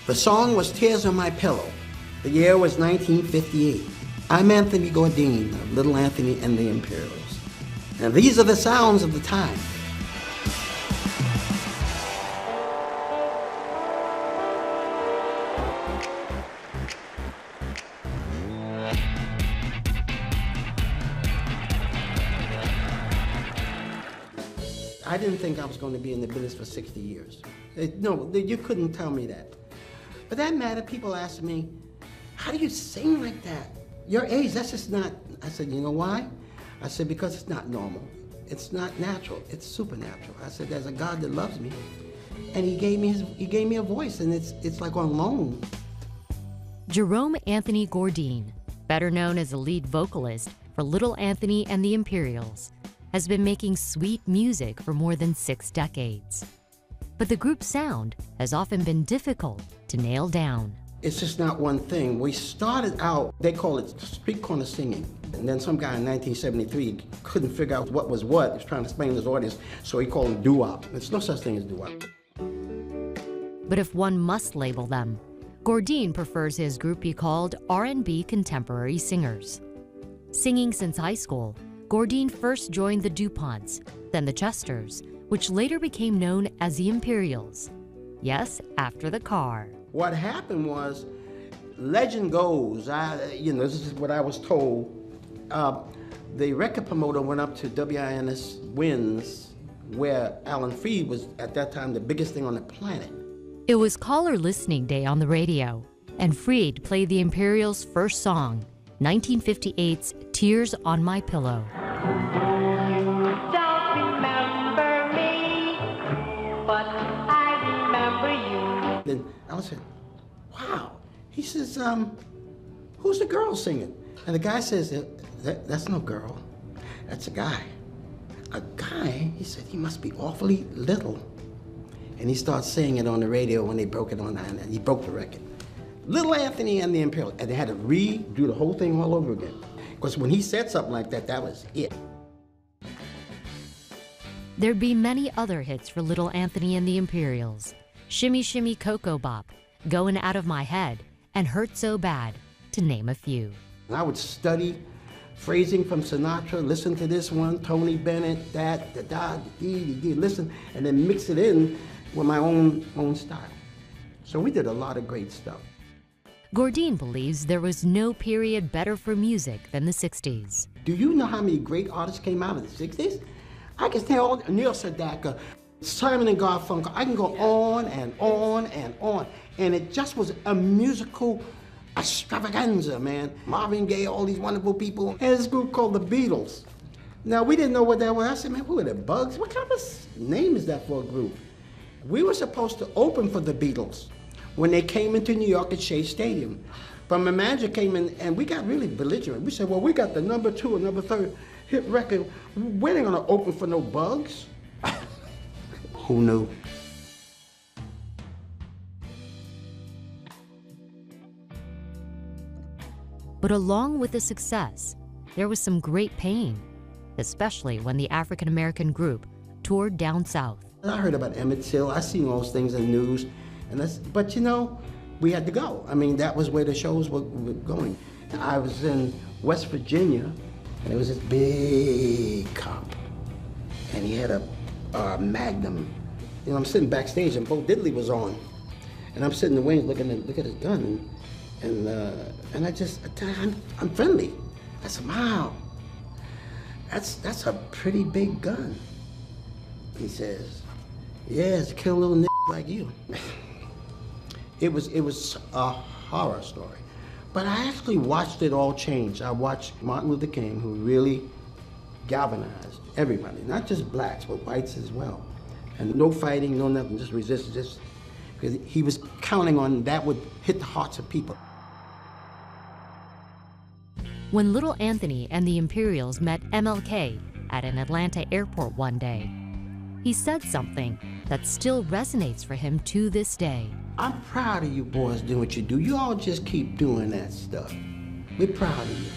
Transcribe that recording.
The song was Tears on My Pillow. The year was 1958. I'm Anthony Gourdine of Little Anthony and the Imperials. And these are the sounds of the time. I didn't think I was going to be in the business for 60 years. No, you couldn't tell me that. But that matter, people asked me, how do you sing like that? Your age, that's just not. I said, you know why? I said, because it's not normal. It's not natural, it's supernatural. I said, there's a God that loves me, and he gave me a voice, and it's like on loan. Jerome Anthony Gourdine, better known as the lead vocalist for Little Anthony and the Imperials, has been making sweet music for more than 6 decades. But the group's sound has often been difficult to nail down. It's just not one thing. We started out, they call it street corner singing. And then some guy in 1973 couldn't figure out what was what. He was trying to explain to his audience, so he called it doo-wop. There's no such thing as doo-wop. But if one must label them, Gourdine prefers his group be called R&B contemporary singers. Singing since high school, Gourdine first joined the DuPonts, then the Chesters, which later became known as the Imperials. Yes, after the car. What happened was, legend goes, this is what I was told, the record promoter went up to WINS Winds, where Alan Freed was at that time the biggest thing on the planet. It was caller listening day on the radio, and Freed played the Imperials' first song, 1958's Tears on My Pillow. Then Alan said, wow. He says, who's the girl singing? And the guy says, that's no girl, that's a guy. A guy? He said, he must be awfully little. And he starts saying it on the radio when they broke it on, and he broke the record. Little Anthony and the Imperials, and they had to redo the whole thing all over again. Because when he said something like that, that was it. There'd be many other hits for Little Anthony and the Imperials. Shimmy Shimmy Cocoa Bop, Going Out of My Head, and Hurt So Bad, to name a few. I would study phrasing from Sinatra, listen to this one, Tony Bennett, that, da-da, dee, listen, and then mix it in with my own style. So we did a lot of great stuff. Gourdine believes there was no period better for music than the 60s. Do you know how many great artists came out in the 60s? I can say all Neil Sedaka, Simon and Garfunkel, I can go on and on and on. And it just was a musical extravaganza, man. Marvin Gaye, all these wonderful people. And this group called the Beatles. Now, we didn't know what that was. I said, man, who are the Bugs? What kind of name is that for a group? We were supposed to open for the Beatles when they came into New York at Shea Stadium. But my manager came in, and we got really belligerent. We said, well, we got the number 2 and number 3 hit record. We're not gonna open for no Bugs. Who knew? But along with the success, there was some great pain, especially when the African-American group toured down south. I heard about Emmett Till. I seen those things in the news, but you know, we had to go. I mean, that was where the shows were going. I was in West Virginia, and there was this big cop, and he had a Magnum. You know, I'm sitting backstage, and Bo Diddley was on, and I'm sitting in the wings looking at his gun, and I tell him, I'm friendly. I said, wow, that's a pretty big gun. He says, yeah, it's to kill little like you. It was a horror story. But I actually watched it all change. I watched Martin Luther King, who really galvanized everybody, not just blacks, but whites as well. And no fighting, no nothing, just resistance, just because he was counting on that would hit the hearts of people. When Little Anthony and the Imperials met MLK at an Atlanta airport one day, he said something that still resonates for him to this day. I'm proud of you boys doing what you do. You all just keep doing that stuff. We're proud of you.